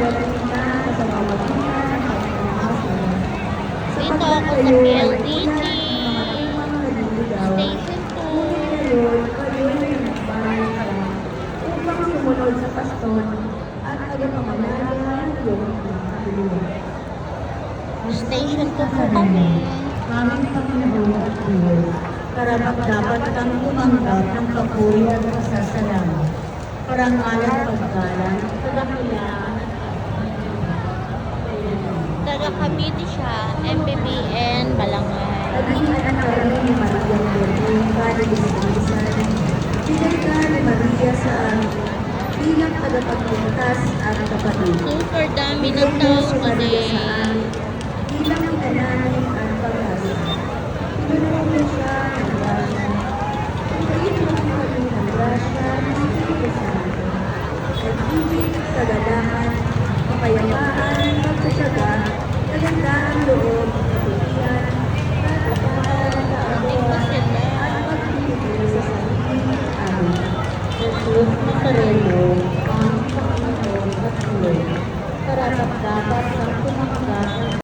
Dito ako sa PLDT Station upang sumunod sa pastor at tagapamahala ng iyong pagkakaliwa. 2. Station 2 po kami. Aming Panginoon at Diyos, karapat-dapat kang tumanggap ng papuri at pasasalamat, parangalan at paggalang, kadakilaan Taga Cavite siya, MBBN, Balangay. naging anak ka rin ni Maria Morenica de Isan, binay ka ni Maria sa amin, bilang tagapagligtas at kapatid. Super dami ng tao kasi. Bilang pinananin at pag-asa. Pinununan mo siya ng grasya. Pagkain mo kami ng grasya ng Espiritu Santo. Nag-ibig, kagalakan, kapayapaan, pagkasyaga, kagandaan loob, kapitian, katapangan, Ating pa sila. at pagpipigil sa sarili. Amen. Jesus Nazareno,